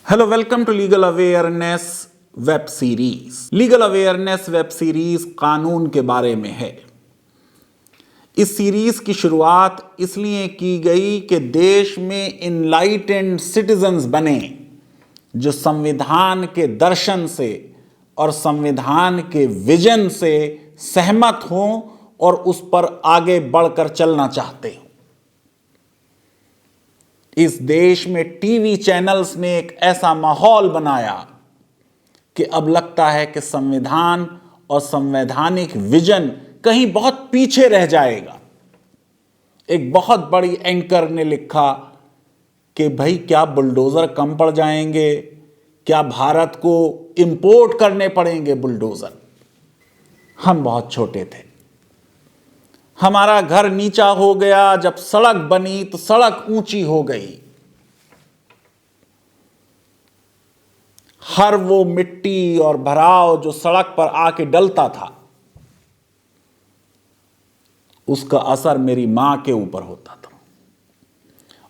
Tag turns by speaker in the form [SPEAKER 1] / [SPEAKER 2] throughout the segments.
[SPEAKER 1] Hello, welcome to legal awareness web series. Legal awareness web series कानून के बारे में है। इस सीरीज की शुरुआत इसलिए की गई कि देश में इनलाइटेंड सिटीजन्स बने जो संविधान के दर्शन से और संविधान के विजन से सहमत हों और उस पर आगे बढ़कर चलना चाहते हो। इस देश में टीवी चैनल्स ने एक ऐसा माहौल बनाया कि अब लगता है कि संविधान और संवैधानिक विजन कहीं बहुत पीछे रह जाएगा। एक बहुत बड़ी एंकर ने लिखा कि भाई क्या बुलडोजर कम पड़ जाएंगे, क्या भारत को इंपोर्ट करने पड़ेंगे बुलडोजर। हम बहुत छोटे थे, हमारा घर नीचा हो गया, जब सड़क बनी तो सड़क ऊंची हो गई। हर वो मिट्टी और भराव जो सड़क पर आके डलता था, उसका असर मेरी मां के ऊपर होता था।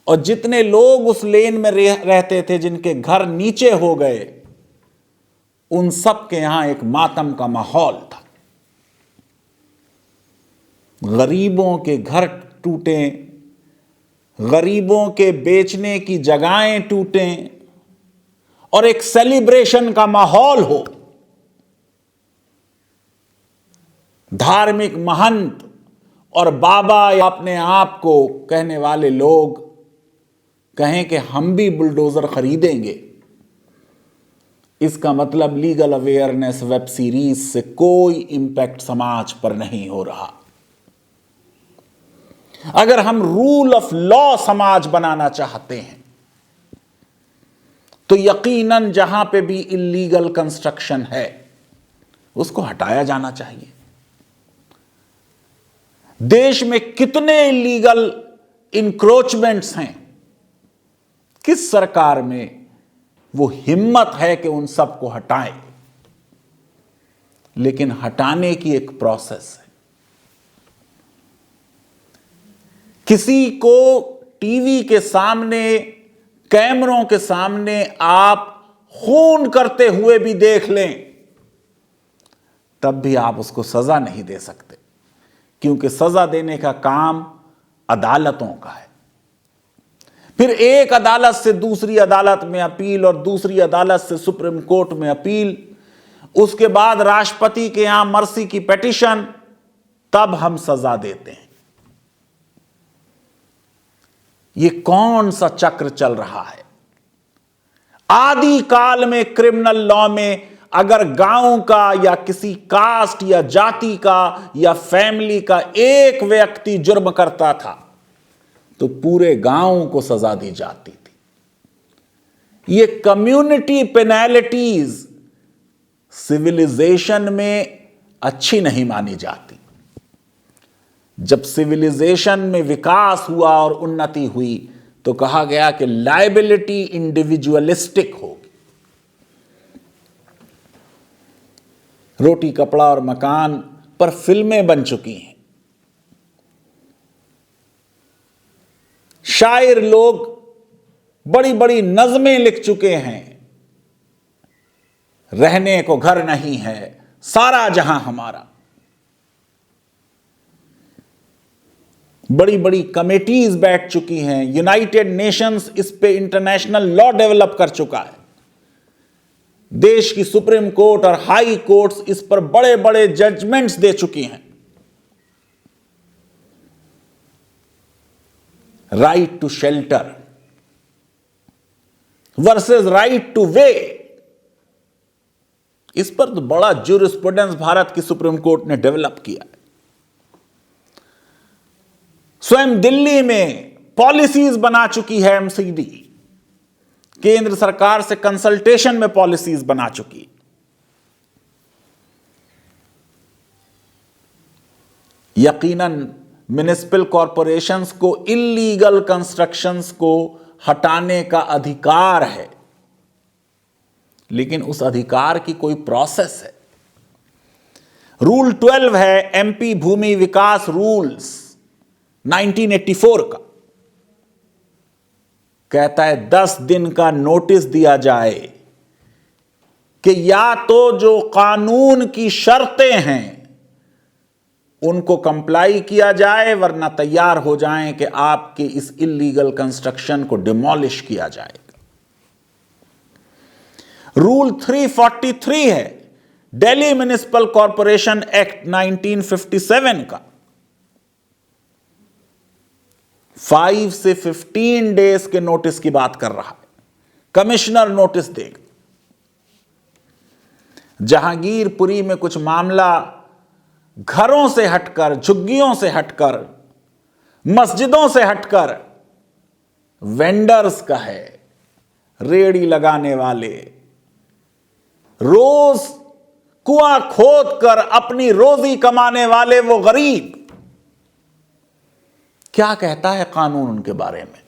[SPEAKER 1] और जितने लोग उस लेन में रहते थे, जिनके घर नीचे हो गए, उन सब के यहां एक मातम का माहौल था। गरीबों के घर टूटे, गरीबों के बेचने की जगहें टूटें और एक सेलिब्रेशन का माहौल हो। धार्मिक महंत और बाबा या अपने आप को कहने वाले लोग कहें कि हम भी बुलडोजर खरीदेंगे। इसका मतलब लीगल अवेयरनेस वेब सीरीज से कोई इंपैक्ट समाज पर नहीं हो रहा। अगर हम रूल ऑफ लॉ समाज बनाना चाहते हैं तो यकीनन जहां पे भी इल्लीगल कंस्ट्रक्शन है उसको हटाया जाना चाहिए। देश में कितने इल्लीगल इंक्रोचमेंट्स हैं, किस सरकार में वो हिम्मत है कि उन सबको हटाए। लेकिन हटाने की एक प्रोसेस है। किसी को टीवी के सामने, कैमरों के सामने आप खून करते हुए भी देख लें, तब भी आप उसको सजा नहीं दे सकते, क्योंकि सजा देने का काम अदालतों का है। फिर एक अदालत से दूसरी अदालत में अपील और दूसरी अदालत से सुप्रीम कोर्ट में अपील, उसके बाद राष्ट्रपति के यहां मर्सी की पिटीशन, तब हम सजा देते हैं। ये कौन सा चक्र चल रहा है? आदि काल में क्रिमिनल लॉ में अगर गांव का या किसी कास्ट या जाति का या फैमिली का एक व्यक्ति जुर्म करता था तो पूरे गांव को सजा दी जाती थी। ये कम्युनिटी पेनल्टीज सिविलाइजेशन में अच्छी नहीं मानी जाती। जब सिविलाइजेशन में विकास हुआ और उन्नति हुई तो कहा गया कि लायबिलिटी इंडिविजुअलिस्टिक होगी। रोटी कपड़ा और मकान पर फिल्में बन चुकी हैं। शायर लोग बड़ी बड़ी नज़में लिख चुके हैं। रहने को घर नहीं है, सारा जहां हमारा। बड़ी बड़ी कमेटीज बैठ चुकी हैं। यूनाइटेड नेशंस इस पे इंटरनेशनल लॉ डेवलप कर चुका है। देश की सुप्रीम कोर्ट और हाई कोर्ट्स इस पर बड़े बड़े जजमेंट्स दे चुकी हैं। Right to shelter versus right to way, इस पर तो बड़ा ज्यूरिस्प्रूडेंस भारत की सुप्रीम कोर्ट ने डेवलप किया है। स्वयं दिल्ली में पॉलिसीज बना चुकी है एमसीडी, केंद्र सरकार से कंसल्टेशन में पॉलिसीज बना चुकी। यकीनन म्युनिसिपल कॉरपोरेशंस को इल्लीगल कंस्ट्रक्शंस को हटाने का अधिकार है, लेकिन उस अधिकार की कोई प्रोसेस है। रूल 12 है एमपी भूमि विकास रूल्स 1984 का। कहता है 10 दिन का नोटिस दिया जाए कि या तो जो कानून की शर्तें हैं उनको कंप्लाई किया जाए, वरना तैयार हो जाएं कि आपके इस इलीगल कंस्ट्रक्शन को डिमोलिश किया जाएगा। रूल 343 है दिल्ली म्युनिसिपल कॉरपोरेशन एक्ट 1957 का। 5 से 15 डेज के नोटिस की बात कर रहा है। कमिश्नर नोटिस देगा। जहांगीरपुरी में कुछ मामला घरों से हटकर, झुग्गियों से हटकर, मस्जिदों से हटकर वेंडर्स का है। रेड़ी लगाने वाले, रोज कुआं खोदकर अपनी रोजी कमाने वाले वो गरीब। क्या कहता है कानून उनके बारे में?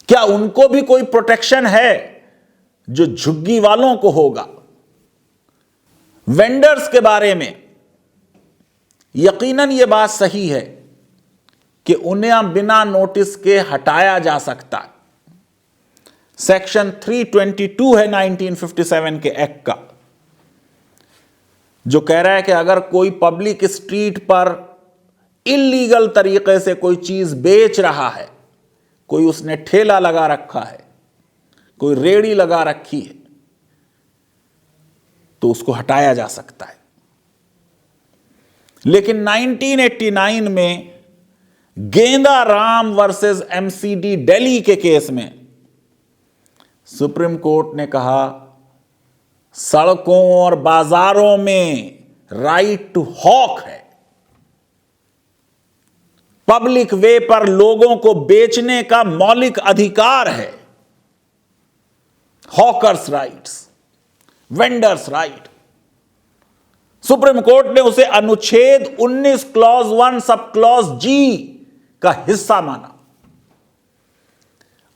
[SPEAKER 1] क्या उनको भी कोई प्रोटेक्शन है जो झुग्गी वालों को होगा? वेंडर्स के बारे में यकीनन यह बात सही है कि उन्हें बिना नोटिस के हटाया जा सकता है। सेक्शन 322 है 1957 के एक्ट का, जो कह रहा है कि अगर कोई पब्लिक स्ट्रीट पर इलीगल तरीके से कोई चीज बेच रहा है, कोई उसने ठेला लगा रखा है, कोई रेड़ी लगा रखी है, तो उसको हटाया जा सकता है। लेकिन 1989 में गेंदा राम वर्सेस एमसीडी दिल्ली के केस में सुप्रीम कोर्ट ने कहा सड़कों और बाजारों में राइट टू हॉक है। पब्लिक वे पर लोगों को बेचने का मौलिक अधिकार है। Hawkers rights, vendors right. Supreme court ने उसे अनुच्छेद 19 क्लॉज 1 सब क्लॉज जी का हिस्सा माना।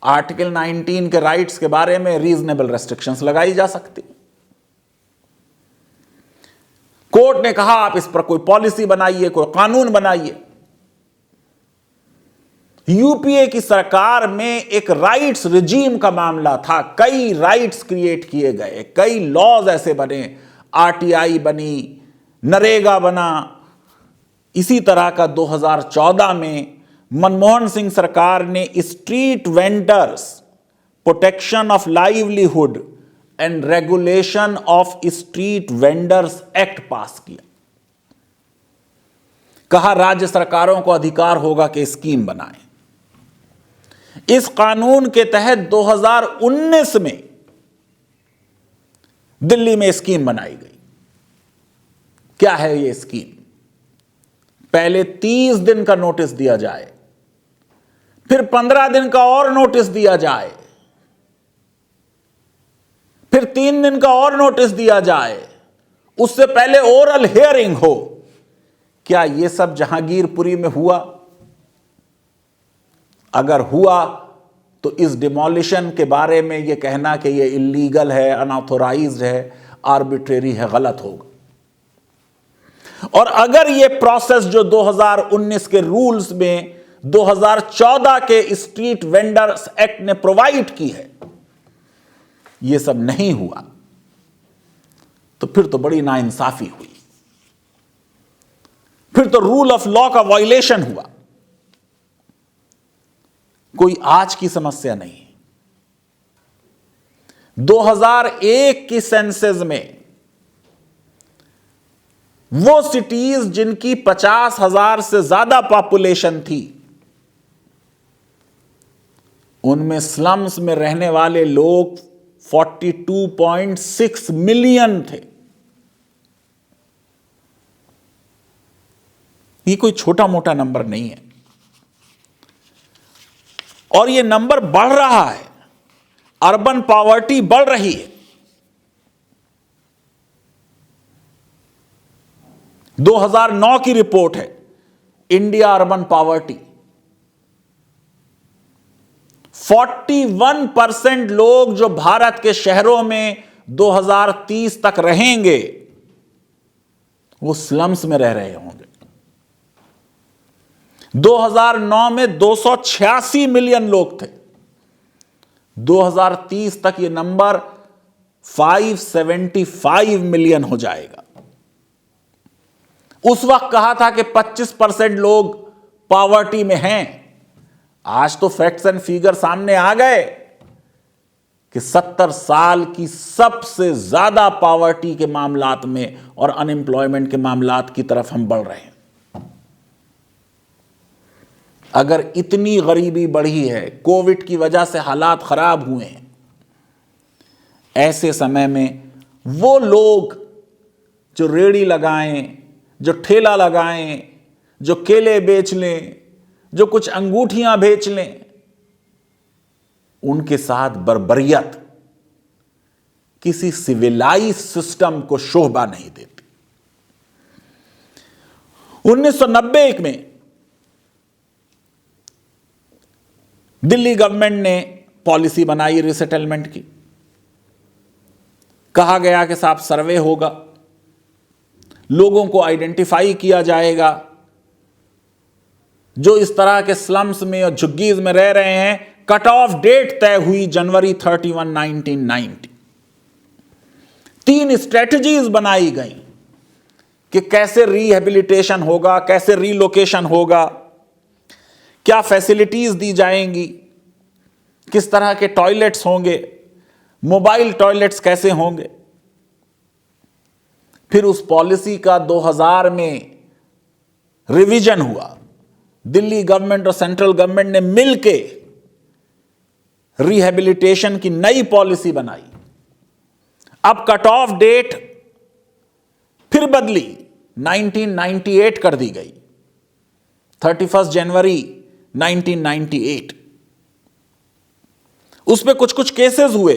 [SPEAKER 1] आर्टिकल 19 के राइट्स के बारे में रीजनेबल रेस्ट्रिक्शंस लगाई जा सकती। कोर्ट ने कहा आप इस पर कोई पॉलिसी बनाइए, कोई कानून बनाइए। यूपीए की सरकार में एक राइट्स रिजीम का मामला था। कई राइट्स क्रिएट किए गए, कई लॉज ऐसे बने, आरटीआई बनी, नरेगा बना। इसी तरह का 2014 में मनमोहन सिंह सरकार ने street vendors protection of livelihood and regulation of street vendors act पास किया। कहा राज्य सरकारों को अधिकार होगा कि स्कीम बनाएं। इस कानून के तहत 2019 में दिल्ली में स्कीम बनाई गई। क्या है यह स्कीम? पहले 30 दिन का नोटिस दिया जाए, फिर 15 दिन का और नोटिस दिया जाए, फिर 3 दिन का और नोटिस दिया जाए, उससे पहले ओरल हियरिंग हो। क्या यह सब जहांगीरपुरी में हुआ? अगर हुआ तो इस डिमोलिशन के बारे में यह कहना कि यह इलीगल है, अनऑथोराइज्ड है, आर्बिट्रेरी है, गलत होगा। और अगर यह प्रोसेस जो 2019 के रूल्स में 2014 के स्ट्रीट वेंडर्स एक्ट ने प्रोवाइड की है, यह सब नहीं हुआ, तो फिर तो बड़ी नाइंसाफी हुई, फिर तो रूल ऑफ लॉ का वायलेशन हुआ। कोई आज की समस्या नहीं। 2001 की सेंसस में वो सिटीज जिनकी 50,000 से ज्यादा पॉपुलेशन थी, उनमें स्लम्स में रहने वाले लोग 42.6 मिलियन थे। ये कोई छोटा मोटा नंबर नहीं है, और ये नंबर बढ़ रहा है। अर्बन पॉवर्टी बढ़ रही है। 2009 की रिपोर्ट है इंडिया अर्बन पॉवर्टी। 41% लोग जो भारत के शहरों में 2030 तक रहेंगे वो स्लम्स में रह रहे होंगे। 2009 में 286 मिलियन लोग थे। 2030 तक यह नंबर 575 मिलियन हो जाएगा। उस वक्त कहा था कि 25% लोग पॉवर्टी में हैं। आज तो फैक्ट्स एंड फिगर सामने आ गए कि 70 साल की सबसे ज्यादा पॉवर्टी के मामलात में और अनएम्प्लॉयमेंट के मामलात की तरफ हम बढ़ रहे हैं। अगर इतनी गरीबी बढ़ी है, कोविड की वजह से हालात खराब हुए हैं, ऐसे समय में वो लोग जो रेड़ी लगाएं, जो ठेला लगाएं, जो केले बेच लें, जो कुछ अंगूठियां बेच लें, उनके साथ बर्बरियत किसी सिविलाइज सिस्टम को शोभा नहीं देती। 1991 में दिल्ली गवर्नमेंट ने पॉलिसी बनाई रिसेटलमेंट की। कहा गया कि साहब सर्वे होगा, लोगों को आइडेंटिफाई किया जाएगा जो इस तरह के स्लम्स में और झुग्गीज में रह रहे हैं। कट ऑफ डेट तय हुई जनवरी 31, 1990। 3 स्ट्रेटजीज बनाई गई कि कैसे रिहेबिलिटेशन होगा, कैसे रीलोकेशन होगा, क्या फैसिलिटीज दी जाएंगी, किस तरह के टॉयलेट्स होंगे, मोबाइल टॉयलेट्स कैसे होंगे। फिर उस पॉलिसी का 2000 में रिवीजन हुआ। दिल्ली गवर्नमेंट और सेंट्रल गवर्नमेंट ने मिलके रिहेबिलिटेशन की नई पॉलिसी बनाई। अब कट ऑफ डेट फिर बदली, 1998 कर दी गई, 31 जनवरी 1998। उसमें कुछ कुछ केसेस हुए।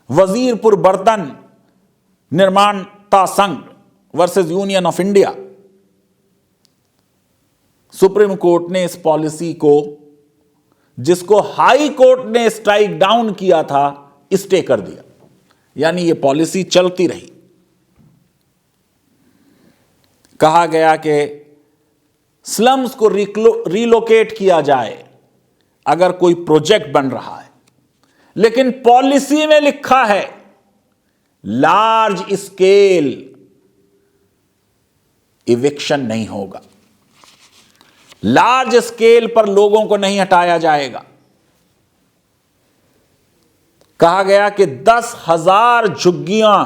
[SPEAKER 1] वजीरपुर बर्तन निर्माणता संघ versus union of India. Supreme court ने इस पॉलिसी को, जिसको हाई कोर्ट ने स्ट्राइक डाउन किया था, स्टे कर दिया। यानी यह पॉलिसी चलती रही। कहा गया कि स्लम्स को रिलोकेट किया जाए अगर कोई प्रोजेक्ट बन रहा है, लेकिन पॉलिसी में लिखा है लार्ज स्केल इविक्शन नहीं होगा, लार्ज स्केल पर लोगों को नहीं हटाया जाएगा। कहा गया कि 10,000 झुग्गियां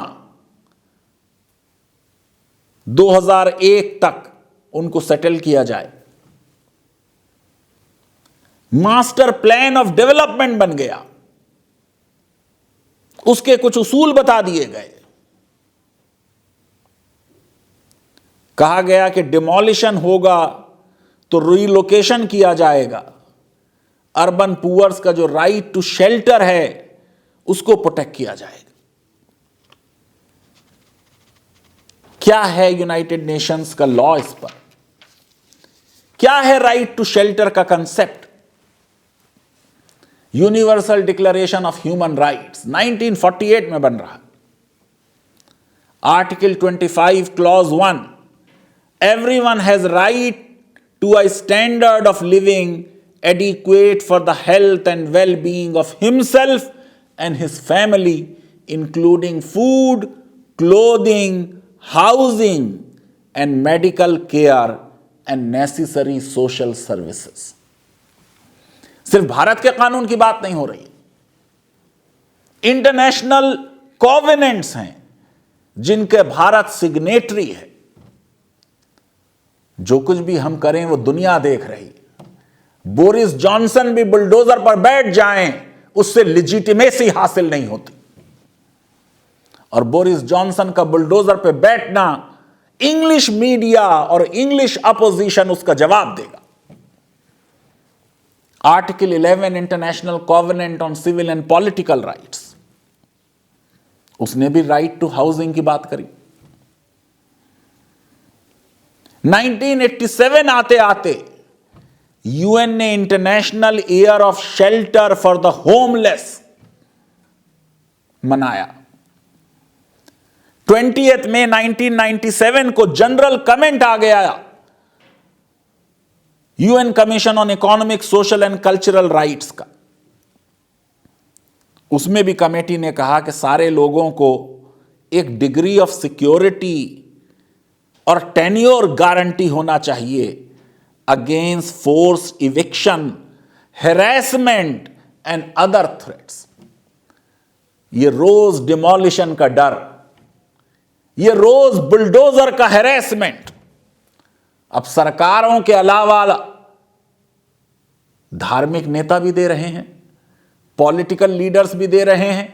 [SPEAKER 1] 2001 तक उनको सेटल किया जाए। मास्टर प्लान ऑफ डेवलपमेंट बन गया, उसके कुछ उसूल बता दिए गए। कहा गया कि डिमोलिशन होगा तो रीलोकेशन किया जाएगा। अर्बन पुअर्स का जो राइट टू शेल्टर है उसको प्रोटेक्ट किया जाएगा। क्या है यूनाइटेड नेशंस का लॉ इस पर? क्या है राइट टू शेल्टर का concept? Universal declaration of human rights 1948 में बन रहा। Article 25 clause 1, everyone has right to a standard of living adequate for the health and well-being of himself and his family, including food, clothing, housing, and medical care and necessary social services. सिर्फ भारत के कानून की बात नहीं हो रही। International कॉवेनेंट्स हैं जिनके भारत सिग्नेटरी है। जो कुछ भी हम करें वो दुनिया देख रही। बोरिस जॉनसन भी बुलडोजर पर बैठ जाएं, उससे लेजिटिमेसी हासिल नहीं होती। और बोरिस जॉनसन का बुलडोजर पर बैठना इंग्लिश मीडिया और इंग्लिश अपोजिशन उसका जवाब देगा। Article 11 international covenant on civil and political rights, उसने भी राइट टू हाउसिंग की बात करी। 1987 आते आते यूएन ने international year of shelter for the homeless मनाया। 20th मई 1997 को जनरल कमेंट आ गया UN commission on economic, social and cultural rights का, उसमें भी कमेटी ने कहा कि सारे लोगों को एक डिग्री ऑफ सिक्योरिटी और टेन्योर गारंटी होना चाहिए against force eviction, harassment and other threats. ये रोज डिमोलिशन का डर, ये रोज बुलडोजर का हैरेसमेंट, अब सरकारों के अलावा धार्मिक नेता भी दे रहे हैं, पॉलिटिकल लीडर्स भी दे रहे हैं।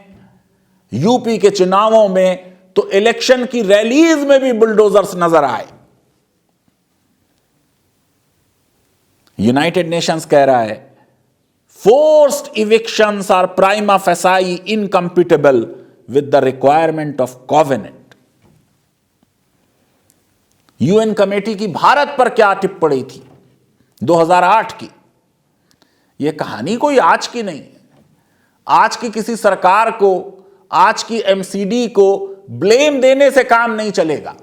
[SPEAKER 1] यूपी के चुनावों में तो इलेक्शन की रैलीज में भी बुलडोजर्स नजर आए। यूनाइटेड नेशंस कह रहा है forced evictions are prima facie incompatible with the requirement of covenant. UN committee की भारत पर क्या टिप्पणी थी 2008 की, यह कहानी कोई आज की नहीं है। आज की किसी सरकार को, आज की एमसीडी को ब्लेम देने से काम नहीं चलेगा।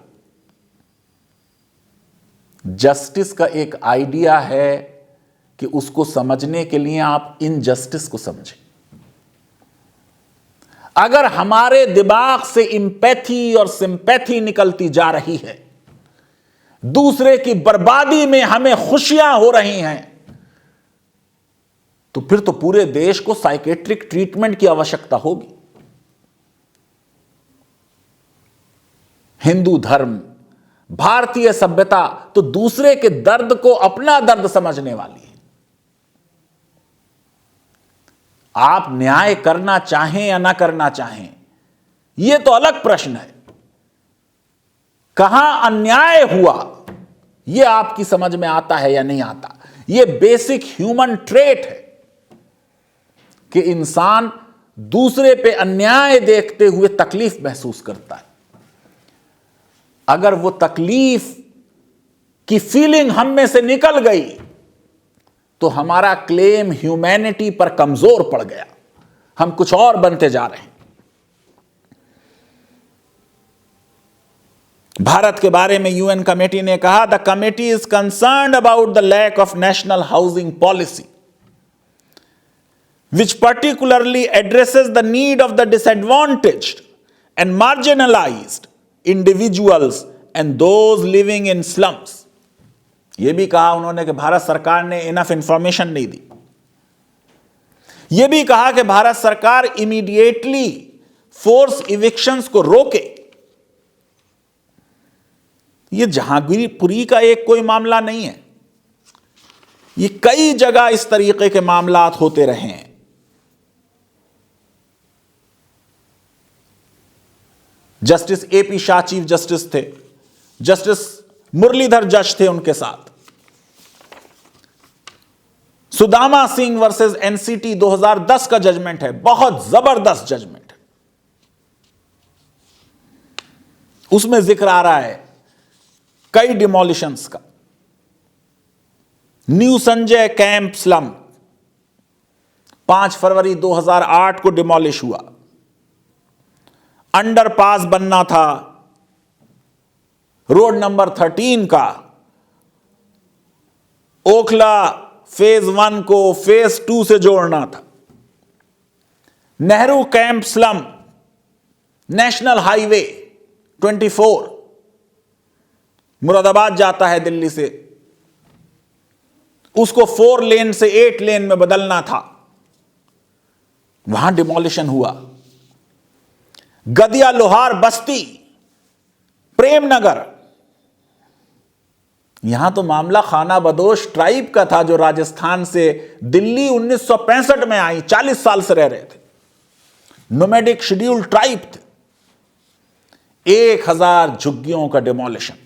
[SPEAKER 1] जस्टिस का एक आइडिया है कि उसको समझने के लिए आप इनजस्टिस को समझें। अगर हमारे दिमाग से इंपैथी और सिंपैथी निकलती जा रही है, दूसरे की बर्बादी में हमें खुशियां हो रही हैं, तो फिर तो पूरे देश को साइकेट्रिक ट्रीटमेंट की आवश्यकता होगी। हिंदू धर्म, भारतीय सभ्यता तो दूसरे के दर्द को अपना दर्द समझने वाली है। आप न्याय करना चाहें या ना करना चाहें, यह तो अलग प्रश्न है। कहां अन्याय हुआ यह आपकी समझ में आता है या नहीं आता। यह बेसिक ह्यूमन ट्रेट है कि इंसान दूसरे पे अन्याय देखते हुए तकलीफ महसूस करता है। अगर वो तकलीफ की फीलिंग हम में से निकल गई तो हमारा क्लेम ह्यूमैनिटी पर कमजोर पड़ गया, हम कुछ और बनते जा रहे हैं। भारत के बारे में यूएन कमेटी ने कहा, the committee is concerned about the lack of national housing policy which particularly addresses the need of the disadvantaged and marginalized individuals and those living in slums। यह भी कहा उन्होंने कि भारत सरकार ने इनफ इंफॉर्मेशन नहीं दी। यह भी कहा कि भारत सरकार इमीडिएटली फोर्स इविक्शंस को रोके। यह जहांगीरपुरी का एक कोई मामला नहीं है, ये कई जगह इस तरीके के मामलात होते रहे हैं। Justice AP Shah chief justice थे, जस्टिस मुरलीधर जज थे उनके साथ। सुदामा सिंह वर्सेस एनसीटी 2010 का जजमेंट है, बहुत जबरदस्त जजमेंट है। उसमें जिक्र आ रहा है कई डिमोलिशंस का। न्यू संजय कैंप स्लम 5 फरवरी 2008 को डिमोलिश हुआ। अंडरपास बनना था रोड नंबर 13 का, ओखला फेज 1 को फेज 2 से जोड़ना था। Nehru camp slum national highway 24 Moradabad जाता है दिल्ली से, उसको 4 लेन से 8 लेन में बदलना था, वहां डिमोलिशन हुआ। गदिया लोहार बस्ती प्रेमनगर, यहां तो मामला खाना बदोश ट्राइब का था जो राजस्थान से दिल्ली 1965 में आई, 40 साल से रह रहे थे, नोमैडिक शेड्यूल ट्राइब थे। 1000 झुग्गियों का डिमोलिशन।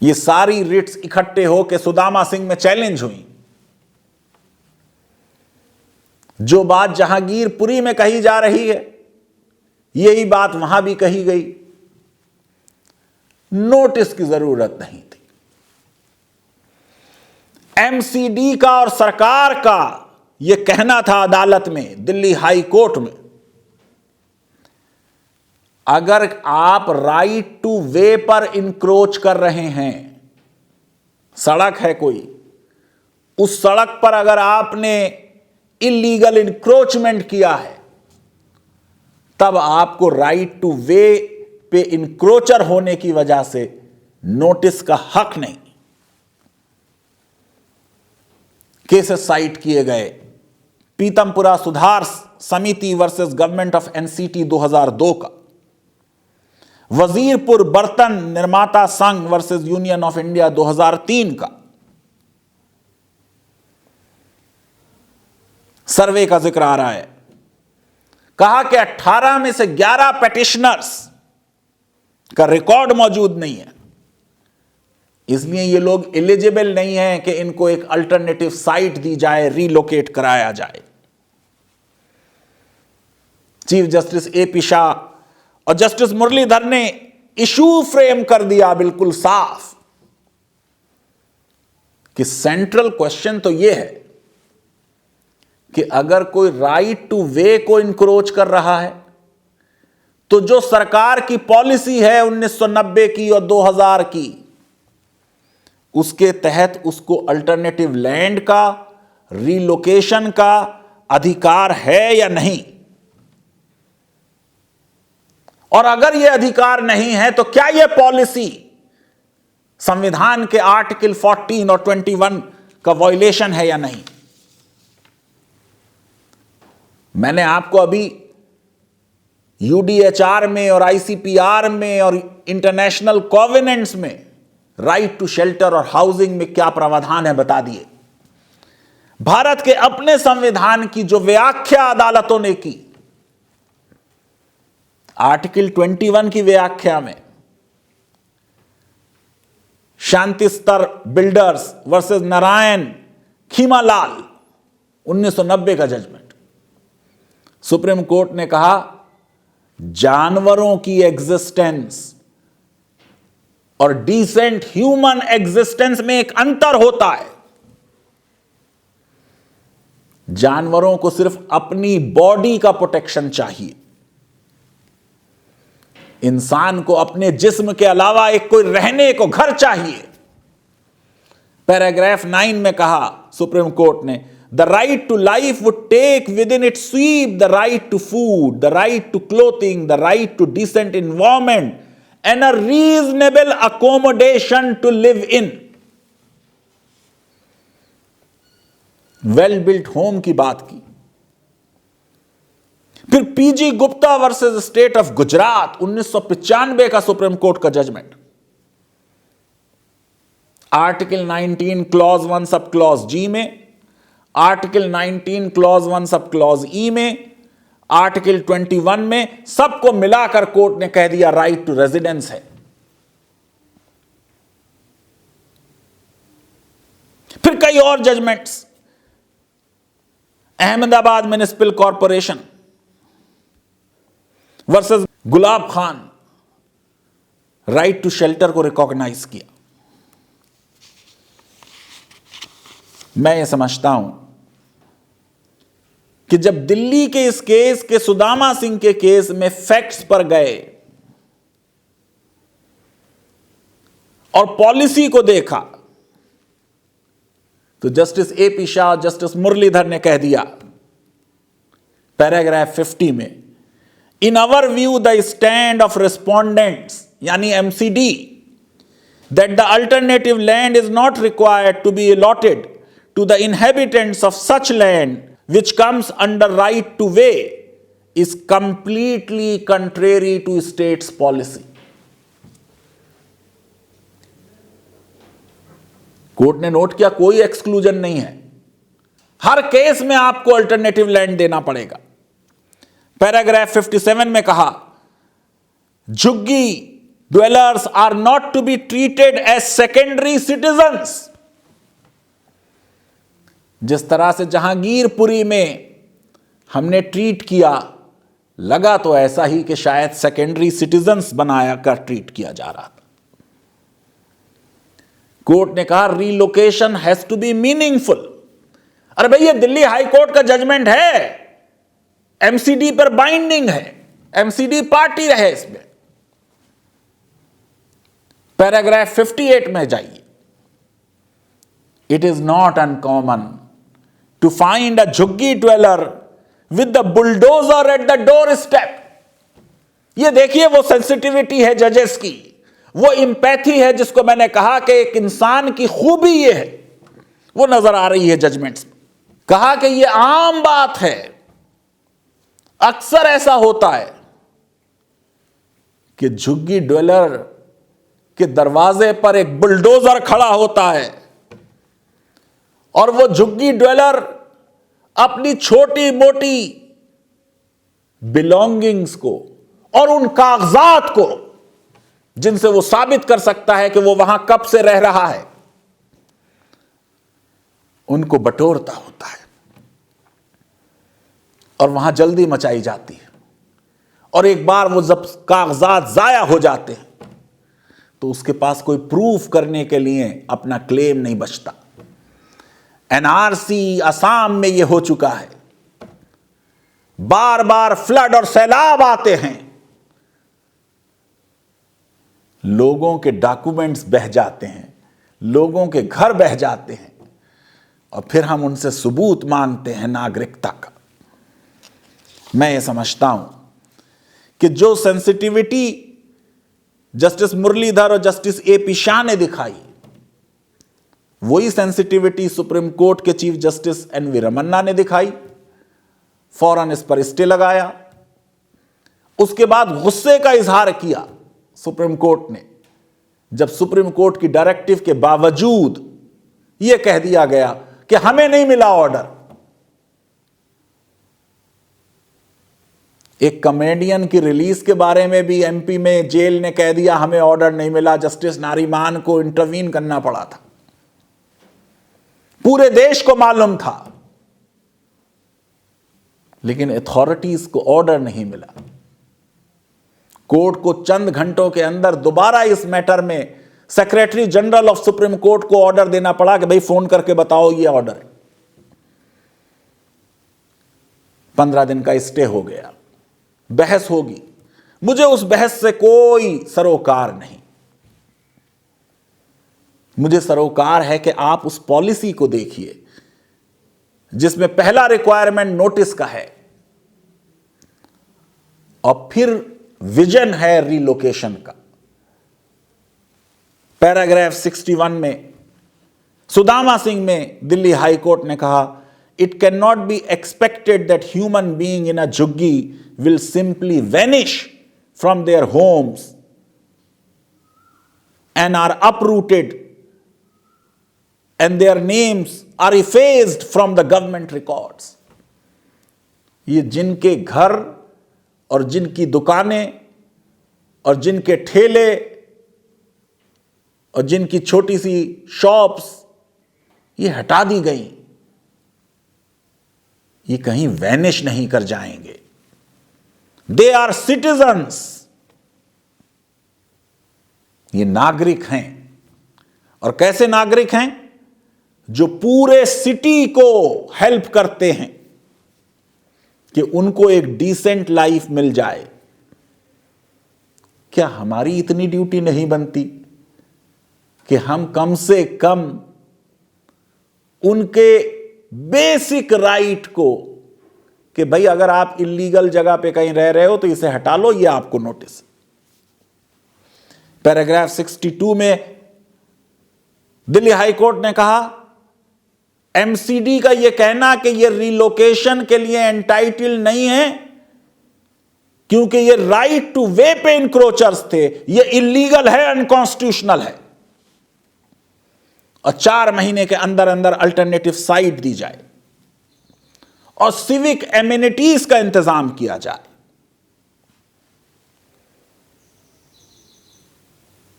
[SPEAKER 1] ये सारी रिट्स इकट्ठे होकर सुदामा सिंह में चैलेंज हुई। जो बात जहांगीरपुरी में कही जा रही है, यही बात वहां भी कही गई। नोटिस की जरूरत नहीं थी। एमसीडी का और सरकार का यह कहना था अदालत में, दिल्ली हाई कोर्ट में, अगर आप राइट टू वे पर इंक्रोच कर रहे हैं, सड़क है कोई, उस सड़क पर अगर आपने इलीगल इंक्रोचमेंट किया है, तब आपको राइट टू वे पे इंक्रोचर होने की वजह से नोटिस का हक नहीं। केसेस साइट किए गए, पीतमपुरा सुधार समिति वर्सेस गवर्नमेंट ऑफ एनसीटी 2002 का, वजीरपुर बर्तन निर्माता संघ वर्सेस यूनियन ऑफ इंडिया 2003 का सर्वे का जिक्र आ रहा है। कहा कि 18 में से 11 पेटिशनर्स का रिकॉर्ड मौजूद नहीं है, इसलिए ये लोग एलिजिबल नहीं है कि इनको एक अल्टरनेटिव साइट दी जाए, रीलोकेट कराया जाए। चीफ जस्टिस एपी शाह और जस्टिस मुरलीधर ने इशू फ्रेम कर दिया बिल्कुल साफ कि सेंट्रल क्वेश्चन तो यह है कि अगर कोई राइट टू वे को इंक्रोच कर रहा है, तो जो सरकार की पॉलिसी है 1990 की और 2000 की, उसके तहत उसको अल्टरनेटिव लैंड का, रीलोकेशन का अधिकार है या नहीं। और अगर यह अधिकार नहीं है तो क्या यह पॉलिसी संविधान के आर्टिकल 14 और 21 का वायलेशन है या नहीं। मैंने आपको अभी यूडीएचआर में और आईसीपीआर में और इंटरनेशनल कॉवेनेंट्स में राइट टू शेल्टर और हाउसिंग में क्या प्रावधान है बता दिए। भारत के अपने संविधान की जो व्याख्या अदालतों ने की, आर्टिकल 21 की व्याख्या में शांति स्तर बिल्डर्स वर्सेस नारायण खीमालाल 1990 का जजमेंट, सुप्रीम कोर्ट ने कहा जानवरों की एग्जिस्टेंस और डिसेंट ह्यूमन एग्जिस्टेंस में एक अंतर होता है। जानवरों को सिर्फ अपनी बॉडी का प्रोटेक्शन चाहिए, इंसान को अपने जिस्म के अलावा एक कोई रहने को घर चाहिए। पैराग्राफ 9 में कहा सुप्रीम कोर्ट ने, the right to life would take within it sweep the right to food, the right to clothing, the right to decent environment and a reasonable accommodation to live in. Well built home की बात की। फिर PG Gupta versus state of Gujarat 1995 का supreme court का judgment, article 19 clause 1 sub clause जी में, article 19 clause 1 sub clause ई में, article 21 में, सबको मिलाकर कोर्ट ने कह दिया राइट टू रेजिडेंस है। फिर कई और judgments, Ahmedabad municipal corporation versus Gulab Khan, right to shelter को रिकॉग्नाइज किया। मैं ये समझता हूं कि जब दिल्ली के इस केस के सुदामा सिंह के केस में फैक्ट्स पर गए और पॉलिसी को देखा, तो जस्टिस एपी शाह और जस्टिस मुरलीधर ने कह दिया पैराग्राफ 50 में, in our view the stand of respondents यानी MCD that the alternative land is not required to be allotted to the inhabitants of such land which comes under right to way is completely contrary to state's policy. Court ने note किया कोई exclusion नहीं है, हर case में आपको alternative land देना पड़ेगा। Paragraph 57 में कहा झुग्गी dwellers are not to be treated as secondary citizens। जिस तरह से जहांगीरपुरी में हमने ट्रीट किया, लगा तो ऐसा ही कि शायद सेकेंडरी सिटीजन्स बनाया कर ट्रीट किया जा रहा था। कोर्ट ने कहा relocation has to be meaningful. अरे भैया दिल्ली हाई कोर्ट का जजमेंट है, एमसीडी पर बाइंडिंग है, एमसीडी पार्टी रहे इसमें। पैराग्राफ 58 में जाइए। It is not uncommon to find a jhuggi dweller with the bulldozer at the door step. ये देखिए वो सेंसिटिविटी है जजेस की, वो इंपैथी है जिसको मैंने कहा कि एक इंसान की खूबी ये है, वो नजर आ रही है जजमेंट्स में। कहा कि ये आम बात है, अक्सर ऐसा होता है कि झुग्गी ड्वेलर के दरवाजे पर एक बुलडोजर खड़ा होता है और वो झुग्गी ड्वेलर अपनी छोटी मोटी बिलोंगिंग्स को और उन कागजात को जिनसे वो साबित कर सकता है कि वो वहां कब से रह रहा है, उनको बटोरता होता है और वहां जल्दी मचाई जाती है। और एक बार वो जब कागजात जाया हो जाते हैं तो उसके पास कोई प्रूफ करने के लिए अपना क्लेम नहीं बचता। एनआरसी असम में यह हो चुका है, बार बार फ्लड और सैलाब आते हैं, लोगों के डॉक्यूमेंट्स बह जाते हैं, लोगों के घर बह जाते हैं और फिर हम उनसे सबूत मांगते हैं नागरिकता का। मैं ये समझता हूं कि जो सेंसिटिविटी जस्टिस मुरलीधर और जस्टिस एपी शाह ने दिखाई, वही सेंसिटिविटी सुप्रीम कोर्ट के चीफ जस्टिस एनवी रमन्ना ने दिखाई, फौरन इस पर स्टे लगाया। उसके बाद गुस्से का इजहार किया सुप्रीम कोर्ट ने जब सुप्रीम कोर्ट की डायरेक्टिव के बावजूद यह कह दिया गया कि हमें नहीं मिला ऑर्डर। एक कॉमेडियन की रिलीज के बारे में भी एमपी में जेल ने कह दिया हमें ऑर्डर नहीं मिला, जस्टिस नारीमान को इंटरवीन करना पड़ा था। पूरे देश को मालूम था, लेकिन अथॉरिटीज को ऑर्डर नहीं मिला। कोर्ट को चंद घंटों के अंदर दोबारा इस मैटर में secretary general of supreme court को ऑर्डर देना पड़ा कि भाई फोन करके बताओ ये ऑर्डर है। 15 दिन का स्टे हो गया, बहस होगी। मुझे उस बहस से कोई सरोकार नहीं। मुझे सरोकार है कि आप उस पॉलिसी को देखिए जिसमें पहला रिक्वायरमेंट नोटिस का है और फिर विजन है रिलोकेशन का। पैराग्राफ 61 में सुदामा सिंह में दिल्ली हाई कोर्ट ने कहा, it can not be expected that human being in a jhuggi will simply vanish from their homes and are uprooted and their names are effaced from the government records। ये जिनके घर और जिनकी दुकानें और जिनके ठेले और जिनकी छोटी सी शॉप्स ये हटा दी गई, ये कहीं वैनिश नहीं कर जाएंगे। दे आर सिटीजन्स, ये नागरिक हैं। और कैसे नागरिक हैं? जो पूरे सिटी को हेल्प करते हैं कि उनको एक डिसेंट लाइफ मिल जाए। क्या हमारी इतनी ड्यूटी नहीं बनती कि हम कम से कम उनके बेसिक राइट को कि भाई अगर आप इलीगल जगह पे कहीं रह रहे हो तो इसे हटा लो, ये आपको नोटिस। पैराग्राफ 62 में दिल्ली हाई कोर्ट ने कहा, एमसीडी का यह कहना कि यह रिलोकेशन के लिए एंटाइटल नहीं है क्योंकि यह राइट टू वे पे इंक्रोचर्स थे, यह इलीगल है, अनकॉन्स्टिट्यूशनल है और 4 महीने के अंदर अंदर अल्टरनेटिव साइट दी जाए और सिविक एमिनिटीज का इंतजाम किया जाए।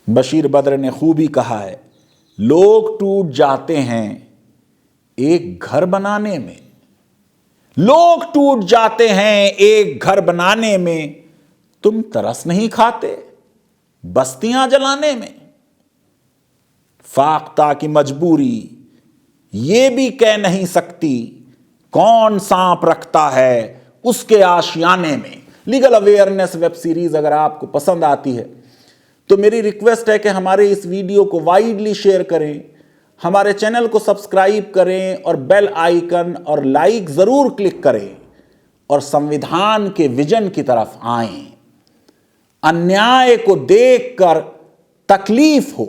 [SPEAKER 1] बशीर बद्र ने खूबी कहा है, लोग टूट जाते हैं एक घर बनाने में, लोग टूट जाते हैं एक घर बनाने में, तुम तरस नहीं खाते बस्तियां जलाने में। फाख्ता की मजबूरी ये भी कह नहीं सकती कौन सांप रखता है उसके आशियाने में। लीगल अवेयरनेस वेब सीरीज अगर आपको पसंद आती है तो मेरी रिक्वेस्ट है कि हमारे इस वीडियो को वाइडली शेयर करें, हमारे चैनल को सब्सक्राइब करें और बेल आइकन और लाइक जरूर क्लिक करें और संविधान के विजन की तरफ आएं। अन्याय को देखकर तकलीफ हो,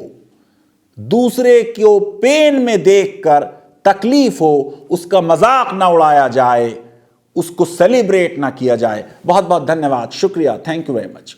[SPEAKER 1] दूसरे को पेन में देखकर तकलीफ हो, उसका मजाक ना उड़ाया जाए, उसको सेलिब्रेट ना किया जाए। बहुत बहुत धन्यवाद, शुक्रिया, थैंक यू वेरी मच।